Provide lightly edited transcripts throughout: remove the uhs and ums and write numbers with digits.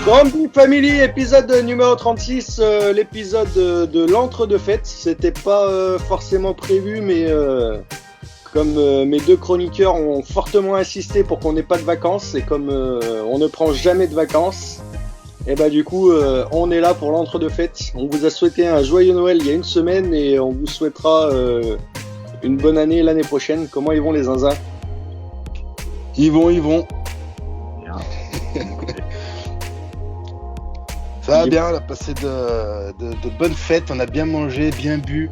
Zombie Family, épisode numéro 36, l'épisode de l'entre-deux-fêtes. C'était pas forcément prévu, mais comme mes deux chroniqueurs ont fortement insisté pour qu'on n'ait pas de vacances, et comme on ne prend jamais de vacances, et bah du coup on est là pour l'entre-deux-fêtes. On vous a souhaité un joyeux Noël il y a une semaine et on vous souhaitera une bonne année l'année prochaine. Comment ils vont les zinzins? Ils vont. Bien. Ça va bien, on a passé de bonnes fêtes, on a bien mangé, bien bu.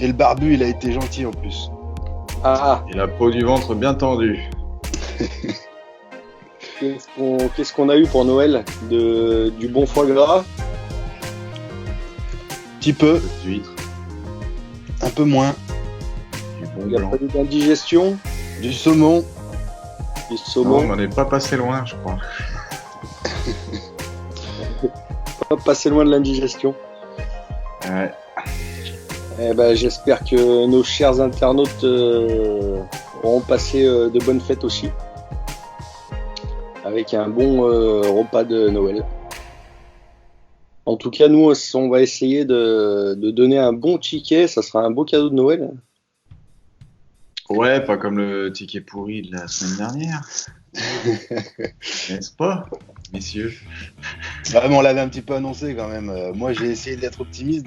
Et le barbu, il a été gentil en plus. Ah, Et la peau du ventre bien tendue. qu'est-ce qu'on a eu pour Noël? Du bon foie gras? Petit peu, D'huîtres, un peu moins. du bon Il n'y a blanc. pas eu d'indigestion? Du saumon. Du Non, saumon? on n'en est pas passé loin, je crois. Pas passer loin de l'indigestion. Ouais. Eh ben, j'espère que nos chers internautes auront passé de bonnes fêtes aussi, avec un bon repas de Noël. En tout cas, nous, on va essayer de donner un bon ticket. Ça sera un beau cadeau de Noël. Ouais, pas comme le ticket pourri de la semaine dernière. N'est-ce pas, messieurs? Ah, mais on l'avait un petit peu annoncé quand même. Moi, j'ai essayé d'être optimiste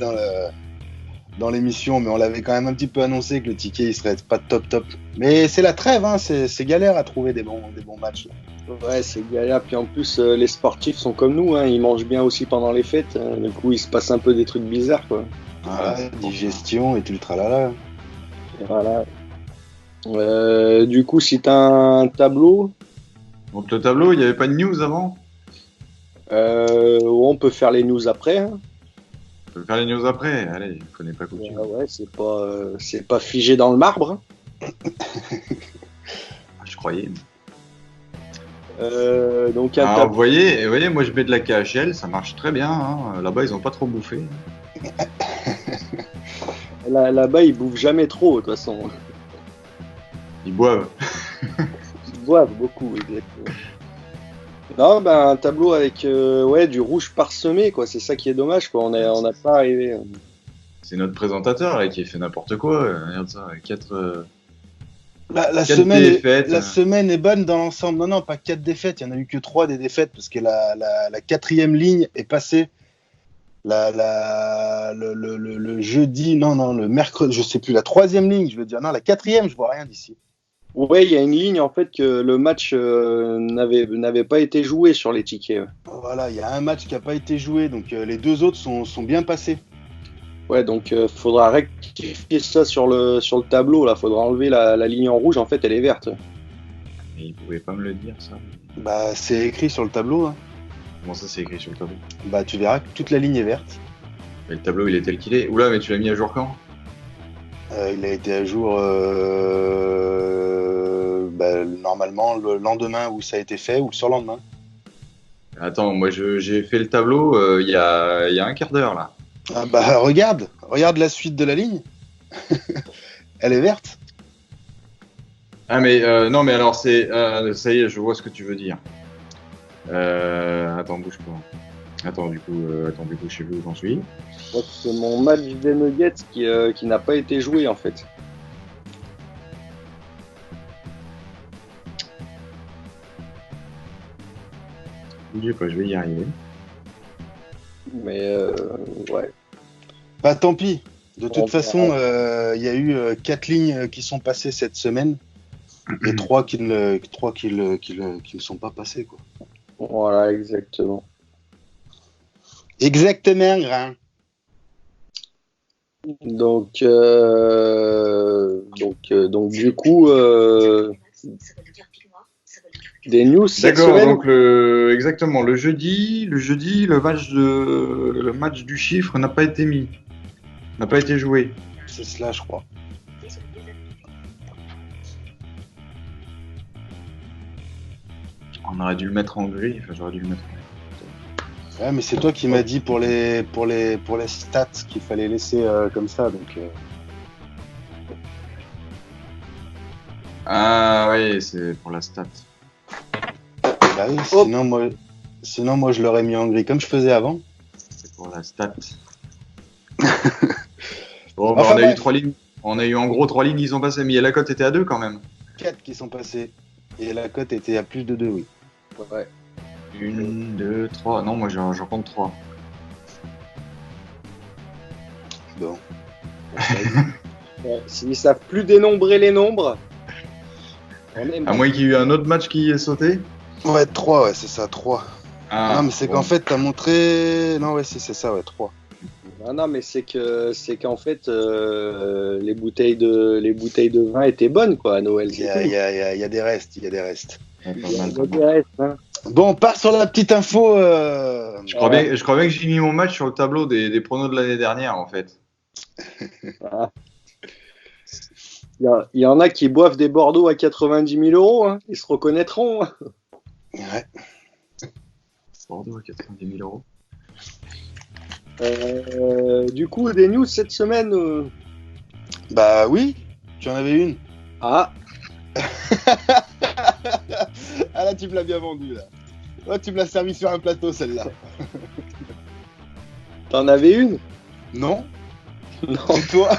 dans l'émission, mais on l'avait quand même un petit peu annoncé que le ticket, il serait pas top. Mais c'est la trêve, hein, c'est galère à trouver des bons matchs. Ouais, c'est galère. Puis en plus, les sportifs sont comme nous, hein. Ils mangent bien aussi pendant les fêtes. Du coup, il se passe un peu des trucs bizarres, quoi. Voilà, digestion et tout le tralala. Et voilà. Du coup, si t'as un tableau, Donc le tableau, il n'y avait pas de news avant? on peut faire les news après, hein. On peut faire les news après. Allez, je connais pas coutume. Ouais, c'est pas figé dans le marbre. Ah, je croyais. Donc un Alors, tableau. vous voyez, moi je mets de la KHL, ça marche très bien. Hein. Là-bas, ils ont pas trop bouffé. Là-bas, ils bouffent jamais trop, de toute façon. Ils boivent. Ils boivent beaucoup, exactement. Non, ben un tableau avec du rouge parsemé, quoi. C'est ça qui est dommage, quoi. On n'a pas arrivé. C'est notre présentateur là, qui fait n'importe quoi. Regarde ça, 4 La Quatre semaine défaites. la semaine est bonne dans l'ensemble. Non, pas 4 défaites. Il n'y en a eu que 3 des défaites parce que la quatrième ligne est passée le jeudi. Non, le mercredi. Je sais plus. La troisième ligne, je veux dire. Non, la quatrième, je vois rien d'ici. Ouais, il y a une ligne en fait que le match n'avait pas été joué sur les tickets. Ouais, Voilà, il y a un match qui n'a pas été joué. Donc les deux autres sont bien passés. ouais, donc faudra rectifier ça sur le tableau là. Faudra enlever la ligne en rouge. En fait, elle est verte. Mais ils pouvaient pas me le dire ça. Bah, c'est écrit sur le tableau. Hein. Comment ça, c'est écrit sur le tableau? Bah, tu verras que toute la ligne est verte. Mais le tableau, il est tel qu'il est. Oula, mais tu l'as mis à jour quand? Il a été à jour normalement le lendemain où ça a été fait ou le surlendemain. Attends, moi j'ai fait le tableau il y a un quart d'heure là. Ah bah regarde la suite de la ligne. Elle est verte. Ah mais non mais alors c'est ça y est, je vois ce que tu veux dire. Attends, bouge pas. Attends du coup, je sais plus où j'en suis. Ouais, c'est mon match des Nuggets qui n'a pas été joué en fait. Bougez pas, je vais y arriver. Mais ouais. Bah tant pis. De On toute verra. façon, il y a eu 4 lignes qui sont passées cette semaine et 3 qui ne sont pas passées quoi. Voilà, exactement. Exactement, Grain. Donc du coup, des news cette D'accord, semaine. donc exactement le jeudi, le match du chiffre n'a pas été mis, n'a pas été joué. C'est cela, je crois. On aurait dû le mettre en gris, enfin j'aurais dû le mettre. Ouais, mais c'est toi qui m'as dit pour les stats qu'il fallait laisser comme ça, donc. Ah oui, c'est pour la stat. Bah oui, sinon moi Sinon, moi, je l'aurais mis en gris, comme je faisais avant. C'est pour la stat. Bon, Enfin, on a eu bref. 3 lignes. On a eu en gros 3 lignes qui sont passées, mais la cote était à 2 quand même. 4 qui sont passés. Et la cote était à plus de 2, oui. Ouais. 1, 2, 3. Non, moi j'en compte 3. Bon. Ouais, s'ils savent plus dénombrer les nombres, on est À mort. moins qu'il y ait eu un autre match qui est sauté. Ouais, 3, ouais, c'est ça, 3. Ah, non, mais c'est bon. qu'en fait, t'as montré. Non, ouais, c'est ça, ouais, 3. Non, mais c'est qu'en fait, les bouteilles de vin étaient bonnes, quoi, à Noël. Il C'est y tout. a des restes, il y a des restes. Ouais, Il pas y a mal, pas des mal. restes, hein. Bon, on part sur la petite info. Je crois bien que j'ai mis mon match sur le tableau des pronos de l'année dernière en fait. Ah. Il y en a qui boivent des Bordeaux à 90 000 euros, hein. Ils se reconnaîtront, hein. Ouais. Bordeaux à 90 000 euros. Du coup, des news cette semaine. Bah oui, tu en avais une. Ah, Ah là, tu me l'as bien vendu, là. Là, tu me l'as servi sur un plateau, celle-là. t'en avais une? Non. Non. Et toi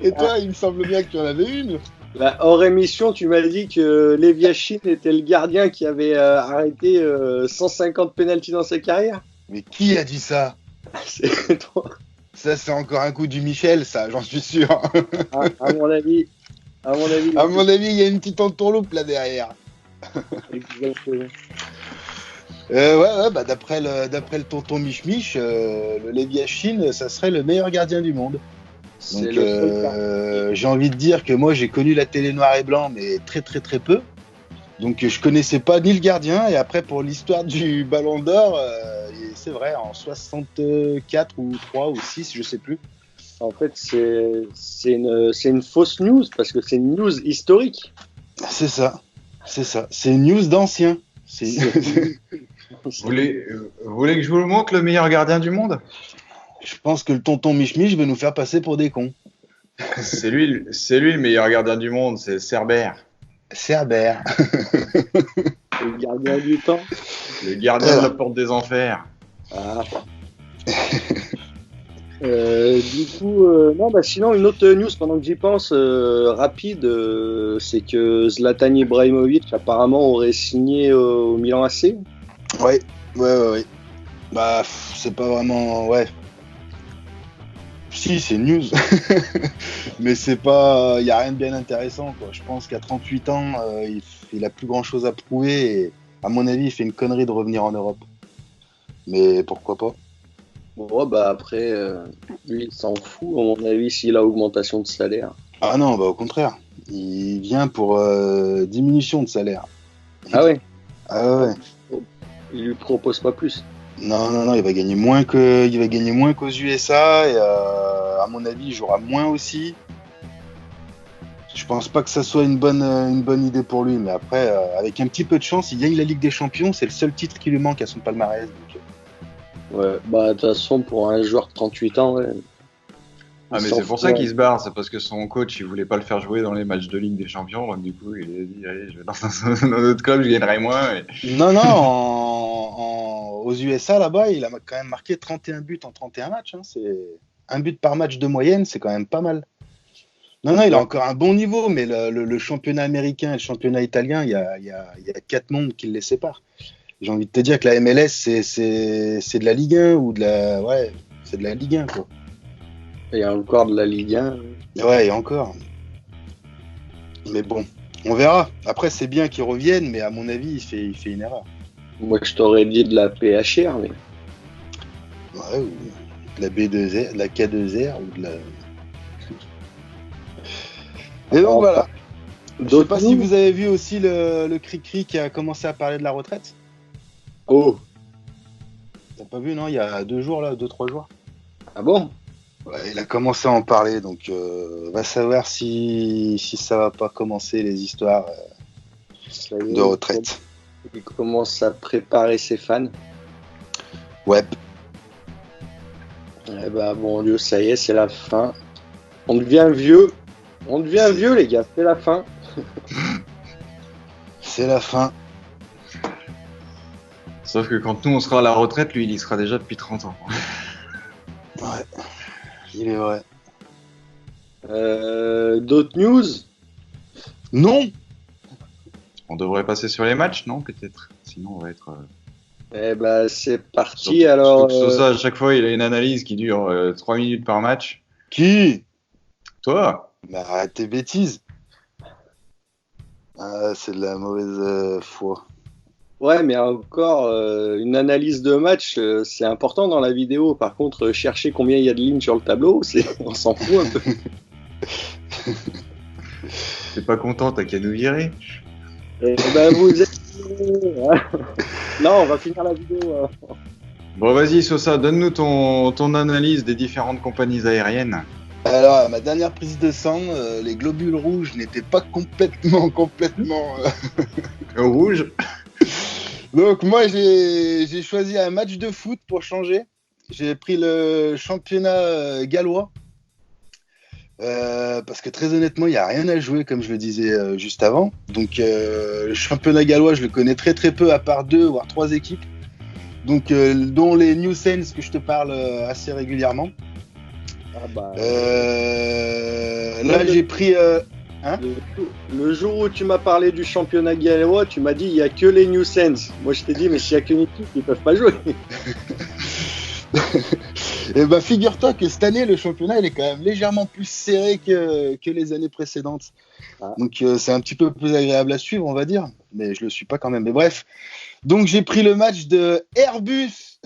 Et toi, il me semble bien que tu en avais une. Là, hors émission, tu m'as dit que Lev Yashin était le gardien qui avait arrêté 150 pénaltys dans sa carrière. Mais qui a dit ça? C'est toi. Ça, c'est encore un coup du Michel, ça, j'en suis sûr. À mon avis. À mon avis. À mon avis, il y a une petite entourloupe là derrière. Exactement. Ouais, bah d'après le tonton Mich Mich, le Lev Yashin, ça serait le meilleur gardien du monde. C'est Donc, le seul gardien. j'ai envie de dire que moi, j'ai connu la télé noir et blanc, mais très très très peu. Donc, je connaissais pas ni le gardien. Et après, pour l'histoire du Ballon d'Or, c'est vrai, en 64 ou 3 ou 6, je sais plus. En fait, c'est une fausse news parce que c'est une news historique. C'est ça. C'est une news d'ancien. Vous voulez que je vous le montre, le meilleur gardien du monde? Je pense que le tonton Mich Mich veut nous faire passer pour des cons. C'est lui le meilleur gardien du monde, c'est Cerbère. Cerbère. Le gardien du temps. Le gardien de la porte des enfers. Ah. Du coup, non, bah sinon une autre news pendant que j'y pense, rapide, c'est que Zlatan Ibrahimovic apparemment aurait signé au Milan AC. Ouais. Bah, c'est pas vraiment. Ouais. Si, c'est news. Mais c'est pas. Il y a rien de bien intéressant, quoi. Je pense qu'à 38 ans, il a plus grand chose à prouver. Et à mon avis, il fait une connerie de revenir en Europe. Mais pourquoi pas? Bon, bah après, lui, il s'en fout, à mon avis, s'il a augmentation de salaire. Ah non, bah au contraire. Il vient pour diminution de salaire. Ah ouais, Ah ouais. il lui propose pas plus. Non, il va gagner moins qu'aux USA et à mon avis, il jouera moins aussi. Je pense pas que ça soit une bonne idée pour lui, mais après, avec un petit peu de chance, il gagne la Ligue des Champions, c'est le seul titre qui lui manque à son palmarès. Donc, Ouais, bah de toute façon, pour un joueur de 38 ans, ouais. Ah, mais c'est pour ça qu'il se barre, c'est parce que son coach il voulait pas le faire jouer dans les matchs de Ligue des Champions, donc du coup il a dit allez, je vais dans un autre club, je gagnerai moins. Et... Non, aux USA là-bas, il a quand même marqué 31 buts en 31 matchs. Hein. C'est un but par match de moyenne, c'est quand même pas mal. Non, il a encore un bon niveau, mais le championnat américain et le championnat italien, il y a 4 mondes qui les séparent. J'ai envie de te dire que la MLS, c'est de la Ligue 1 ou c'est de la Ligue 1, quoi. Il y a encore de la Ligue 1. Ouais, et encore. Mais bon, on verra. Après, c'est bien qu'il revienne, mais à mon avis, il fait une erreur. Moi, je t'aurais dit de la PHR, mais. Ouais, ou de la B2R, de la K2R, ou de la... Et donc, voilà. Je sais pas si vous avez vu aussi le Cri-Cri qui a commencé à parler de la retraite. Oh, T'as pas vu, non? Il y a 2-3 jours. ah bon? Ouais, il a commencé à en parler, donc va savoir si ça va pas commencer les histoires Ça y est, de retraite. Il commence à préparer ses fans. Ouais. Eh bah, bon Dieu, ça y est, c'est la fin. On devient vieux. On devient vieux, les gars, c'est la fin. C'est la fin. Sauf que quand nous on sera à la retraite, lui il y sera déjà depuis 30 ans. Ouais, il est vrai. D'autres news? Non. On devrait passer sur les matchs, non? Peut-être. Sinon on va être... Eh ben, c'est parti. Surtout Alors, que ça, à chaque fois il a une analyse qui dure 3 minutes par match. Qui? Toi? Bah, arrête tes bêtises. Ah, c'est de la mauvaise foi. ouais, mais encore, une analyse de match, c'est important dans la vidéo. Par contre, chercher combien il y a de lignes sur le tableau, on s'en fout un peu. T'es pas content, t'as qu'à nous virer. Eh ben, vous êtes... Non, on va finir la vidéo. Bon, vas-y, Sosa, donne-nous ton analyse des différentes compagnies aériennes. Alors, à ma dernière prise de sang, les globules rouges n'étaient pas complètement Au rouge? Donc moi j'ai choisi un match de foot pour changer. J'ai pris le championnat gallois. Parce que très honnêtement, il n'y a rien à jouer, comme je le disais juste avant. Donc le championnat gallois, je le connais très très peu, à part 2 voire 3 équipes. Donc dont les New Saints que je te parle assez régulièrement. Ah bah, là j'ai pris... le jour où tu m'as parlé du championnat gallois, tu m'as dit il n'y a que les New Saints. Moi je t'ai dit mais s'il n'y a qu'une équipe, ils ne peuvent pas jouer. Et bah figure-toi que cette année le championnat il est quand même légèrement plus serré que les années précédentes. Ah. Donc c'est un petit peu plus agréable à suivre on va dire, mais je le suis pas quand même. Mais bref, donc j'ai pris le match de Airbus.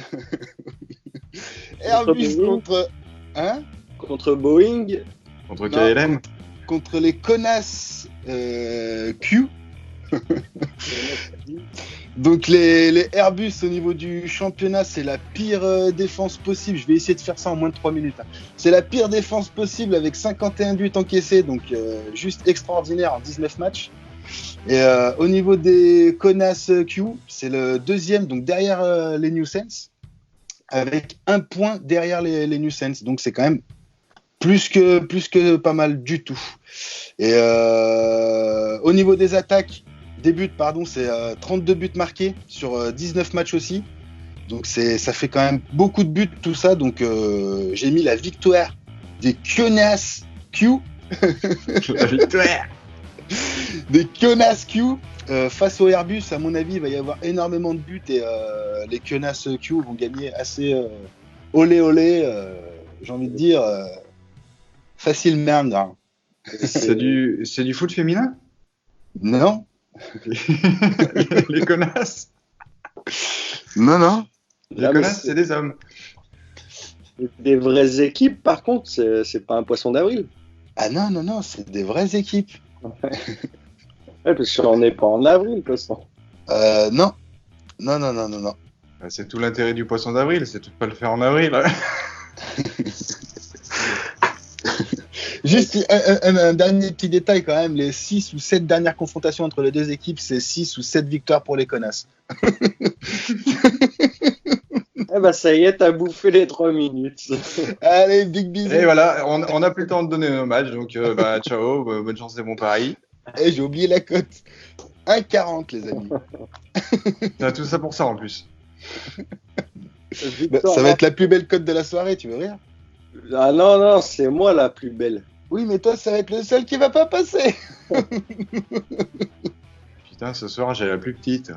Airbus contre... Hein? Contre Boeing. Contre KLM. Contre les connasses Q. Donc les Airbus au niveau du championnat, c'est la pire défense possible. Je vais essayer de faire ça en moins de 3 minutes. C'est la pire défense possible avec 51 buts encaissés, donc juste extraordinaire en 19 matchs. Et au niveau des connasses Q, c'est le deuxième, donc derrière les New Saints, avec 1 point derrière les New Saints. Donc c'est quand même plus que pas mal du tout. Et au niveau des attaques, des buts, pardon, c'est 32 buts marqués sur 19 matchs aussi. Donc ça fait quand même beaucoup de buts tout ça. Donc j'ai mis la victoire des Kionas Q. La victoire des Kionas Q face au Airbus. À mon avis, il va y avoir énormément de buts et les Kionas Q vont gagner assez olé olé. J'ai envie de dire facilement. Hein. C'est du foot féminin? Non. Les connasses? Non. Les connasses, c'est des hommes. Des vraies équipes, par contre, c'est pas un poisson d'avril. Ah non, c'est des vraies équipes. Ouais, parce qu'on n'est pas en avril, de toute façon. Non. C'est tout l'intérêt du poisson d'avril, c'est de pas le faire en avril. Juste un dernier petit détail quand même, les 6 ou 7 dernières confrontations entre les deux équipes, c'est 6 ou 7 victoires pour les connasses. Eh ben ça y est, t'as bouffé les 3 minutes. Allez, big bisous. Et voilà, on a plus le temps de donner nos matchs, donc ciao, bonne chance et bon pari. Et j'ai oublié la cote. 1,40 les amis. T'as tout ça pour ça en plus. Bah, ça va être la plus belle cote de la soirée, tu veux rire? Ah non, c'est moi la plus belle. Oui, mais toi, ça va être le seul qui va pas passer. Putain, ce soir, j'ai la plus petite.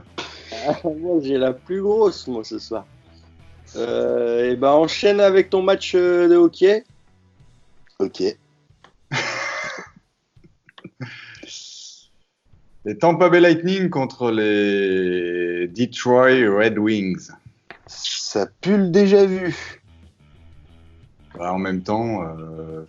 Moi, j'ai la plus grosse, moi, ce soir. Et ben, enchaîne avec ton match de hockey. Ok. Les Tampa Bay Lightning contre les Detroit Red Wings. Ça pue le déjà vu. Bah, en même temps,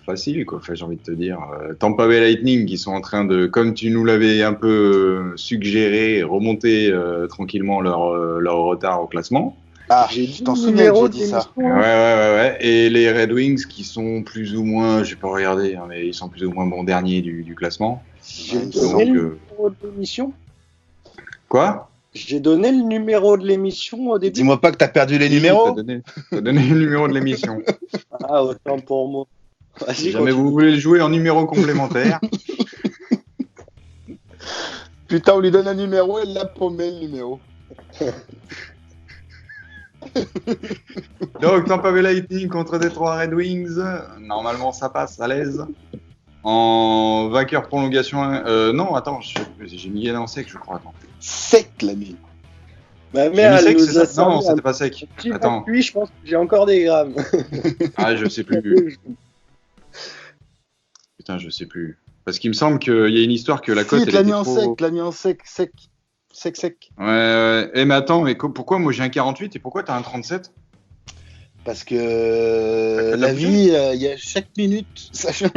facile, quoi. Enfin, j'ai envie de te dire. Tampa Bay Lightning qui sont en train de, comme tu nous l'avais un peu suggéré, remonter tranquillement leur retard au classement. Ah, je t'en souviens que j'ai dit ça. Ouais. Et les Red Wings qui sont plus ou moins, j'ai pas regardé, hein, mais ils sont plus ou moins bons derniers du classement. J'ai donné le numéro de l'émission. Quoi? J'ai donné le numéro de l'émission au début. Dis-moi pas que t'as perdu les numéros. T'as donné le numéro de l'émission. Ah, autant pour moi. Si jamais vous voulez le jouer en numéro complémentaire. Putain, on lui donne un numéro, elle l'a paumé le numéro. Donc, Tampa Bay Lightning contre Detroit Red Wings. Normalement, ça passe à l'aise. En vainqueur prolongation. Non, attends, j'ai mis Yann en sec, je crois. Attends. Sec la nuit. Ma J'ai mère, mis elle sec, nous c'est a ça? Non, servi c'était un pas sec. petit Attends. Puis, je pense que j'ai encore des grammes. Ah, je sais plus. Putain, je sais plus. Parce qu'il me semble qu'il y a une histoire que la cote. Si, elle l'a était mis en trop... sec, l'a mis en sec. Ouais. Eh, mais attends, mais pourquoi moi j'ai un 48 et pourquoi t'as un 37? Parce que la vie, il y a chaque minute, ça change.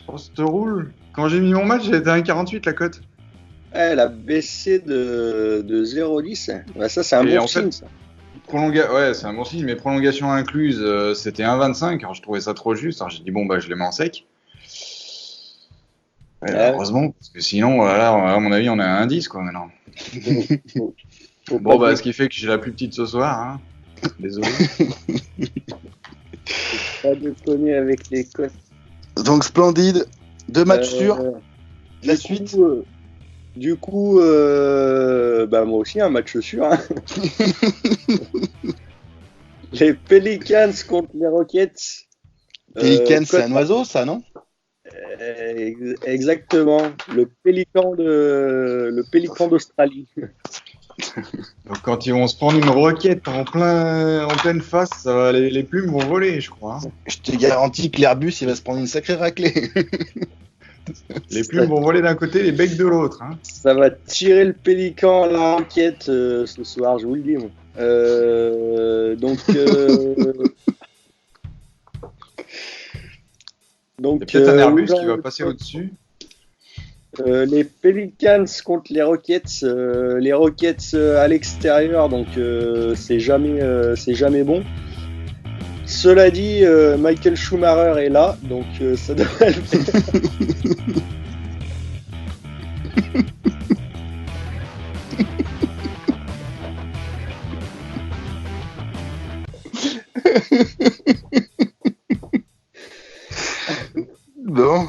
Poste rouge. Quand j'ai mis mon match, j'étais à un 48 la cote. Elle a baissé de 0,10. Bah, ça, c'est un Et bon en fait, signe, ça. Ouais, c'est un bon signe, mais prolongation incluse, c'était 1,25. Alors je trouvais ça trop juste. Alors j'ai dit, bon, bah je les mets en sec. Ouais, Ouais. heureusement, parce que sinon, voilà, à mon avis, on a un indice, quoi, maintenant. Faut Bon, pas bah, ce qui fait que j'ai la plus petite ce soir, hein. Désolé. pas déconner avec les cotes. Donc splendide, 2 matchs sûrs. La Du suite. coup, bah moi aussi un match sûr. Hein. Les Pelicans contre les Rockets. Pélican, c'est cote- un oiseau, ça, non? Exactement. Le pélican d'Australie. Donc quand ils vont se prendre une roquette en pleine face, ça va, les plumes vont voler, je crois. Hein. Je te garantis que l'Airbus, il va se prendre une sacrée raclée. Les plumes vont voler d'un côté, les becs de l'autre. Hein. Ça va tirer le pélican à la roquette ce soir, je vous le dis. Moi. Donc, Il y a peut-être un Airbus Oulan- qui va passer au-dessus. les Pelicans contre les Rockets. Les Rockets à l'extérieur, donc c'est jamais bon. Cela dit, Michael Schumacher est là, donc ça devrait le faire. Bon.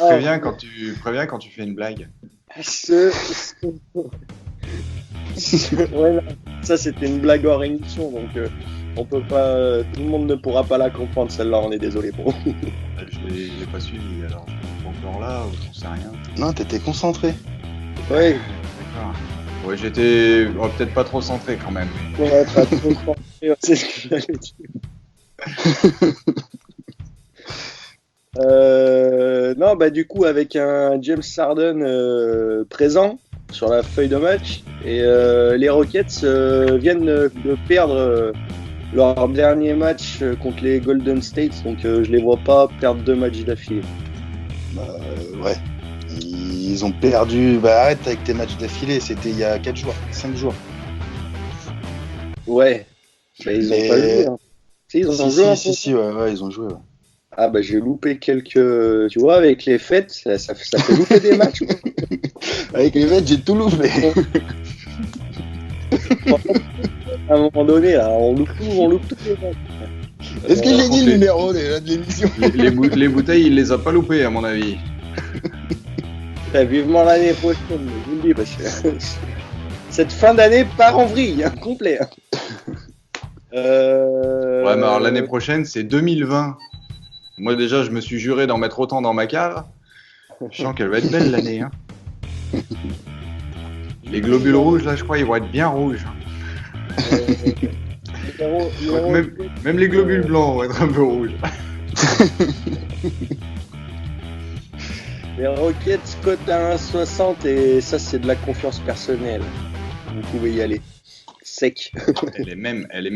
Préviens quand tu fais une blague. Ouais, non, ça c'était une blague hors émission, donc on peut pas, tout le monde ne pourra pas la comprendre celle-là. On est désolé pour vous. Je l'ai pas suivi, alors je suis pas encore là, ou j'en sais rien. Non, t'étais concentré. Ouais, D'accord. Ouais, j'étais peut-être pas trop centré quand même. Mais... ouais, pas trop compris, c'est ce que j'allais dire. Non, bah du coup avec un James Harden présent sur la feuille de match et les Rockets viennent de perdre leur dernier match contre les Golden State, donc je les vois pas perdre 2 matchs d'affilée. Ouais. Ils ont perdu. Bah arrête avec tes matchs d'affilée, c'était il y a 4 jours, 5 jours. Ouais, bah, ils ont pas joué. Hein. Si, ils ont joué un peu. Si, ouais, ils ont joué. Ouais. Ah bah j'ai loupé quelques... Tu vois, avec les fêtes, ça fait louper des matchs. Avec les fêtes, j'ai tout loupé. À un moment donné, là, on loupe tous les matchs. Est-ce que j'ai dit raconter. le numéro déjà de l'émission? Les bouteilles, il les a pas loupées, à mon avis. Putain, vivement l'année prochaine, je vous le dis, parce que cette fin d'année part en vrille, hein, complet. Hein. Ouais, mais alors l'année prochaine, c'est 2020. Moi, déjà, je me suis juré d'en mettre autant dans ma cave. Je sens qu'elle va être belle l'année. Hein. Les globules rouges, là, je crois, ils vont être bien rouges. Même les globules blancs vont être un peu rouges. Les Rockets cotent à 1,60 et ça, c'est de la confiance personnelle. Vous pouvez y aller. Sec. Elle est même à 1,68.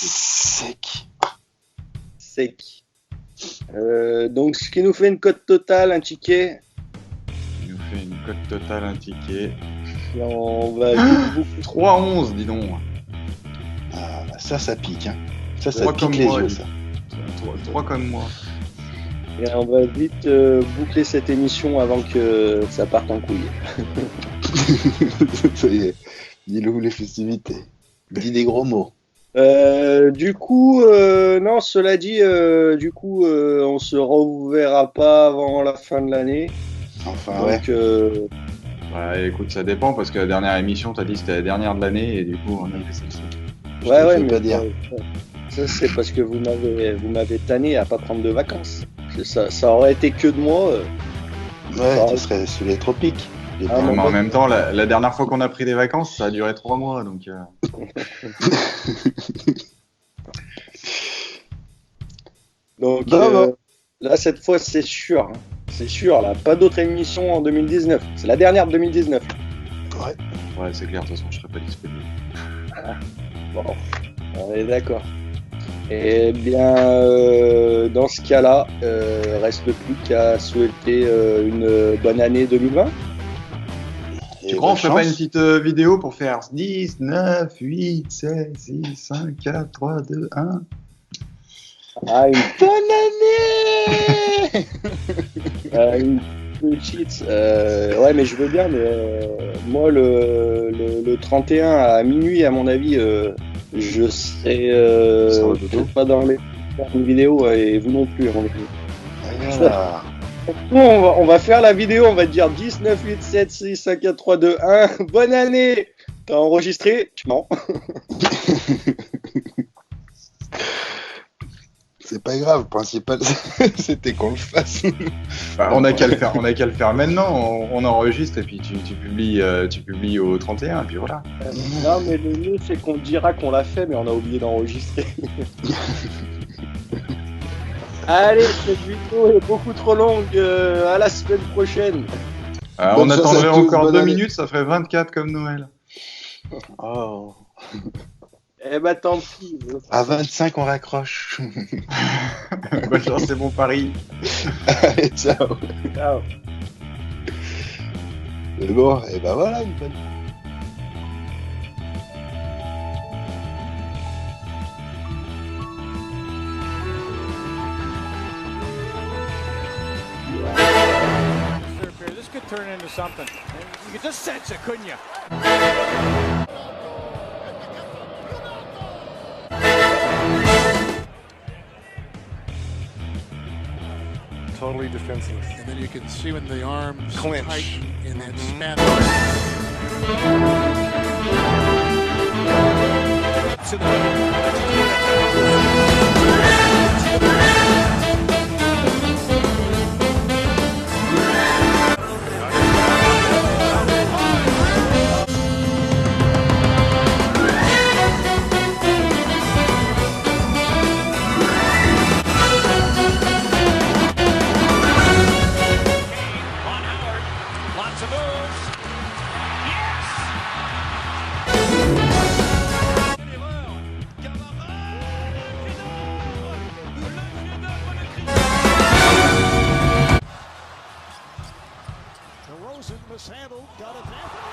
Sec. Sec. Donc, ce qui nous fait une cote totale, un ticket. Il nous fait une cote totale, un ticket. Et on va vite boucler. 3,11, dis donc. Ah, bah, ça pique. Hein. Ça Trois pique comme les moi, yeux, dis. ça. 3 comme moi. Et on va vite boucler cette émission avant que ça parte en couille. Ça y est. Dis-le les festivités. Dis des gros mots. Du coup, non, cela dit, on se reverra pas avant la fin de l'année. Enfin, ouais. Donc, Bah écoute, ça dépend parce que la dernière émission, t'as dit que c'était la dernière de l'année et du coup, on a fait celle-ci. Je te fais pas dire. Ça, c'est parce que vous m'avez tanné à pas prendre de vacances. Ça aurait été que de moi. Ouais, tu serais sous les tropiques. Ah, Ouais, mon mais en pote. même temps, la dernière fois qu'on a pris des vacances, ça a duré 3 mois, donc. Donc Bon. là, cette fois, c'est sûr. Hein. C'est sûr, là. Pas d'autres émissions en 2019. C'est la dernière de 2019. Ouais, c'est clair, de toute façon, je serai pas disponible. Bon, on est d'accord. Eh bien, dans ce cas-là, reste plus qu'à souhaiter une bonne année 2020. Tu crois on ferait pas une petite vidéo pour faire 10, 9, 8, 7, 6, 5, 4, 3, 2, 1 Ah, une Bonne année. Une petite. Ouais, mais je veux bien, mais moi, le 31 à minuit, à mon avis, je serai Sur le dodo. peut-être pas dans les faire une vidéo et vous non plus, à mon avis. Voilà. On va faire la vidéo, on va te dire 10, 9, 8, 7, 6, 5, 4, 3, 2, 1. Bonne année! T'as enregistré? Non. C'est pas grave, le principal c'était qu'on le fasse. Bah, on a qu'à le faire maintenant, on enregistre et puis tu publies au 31 et puis voilà. Non, mais le mieux, c'est qu'on dira qu'on l'a fait, mais on a oublié d'enregistrer. Allez, cette vidéo est beaucoup trop longue. À la semaine prochaine. On Bonne chance attendrait à tous, encore bonne 2 année. minutes, ça ferait 24 comme Noël. Oh. Eh ben, tant pis. À 25, on raccroche. Bonne chance, c'est bon pari. Allez, ciao. Ciao. Mais bon, et ben voilà, une bonne. This could turn into something. You could just sense it, couldn't you? Totally defenseless. And then you can see when the arms Clinch. tighten in that span. To the lots of moves. DeRozan mishandled, got it back.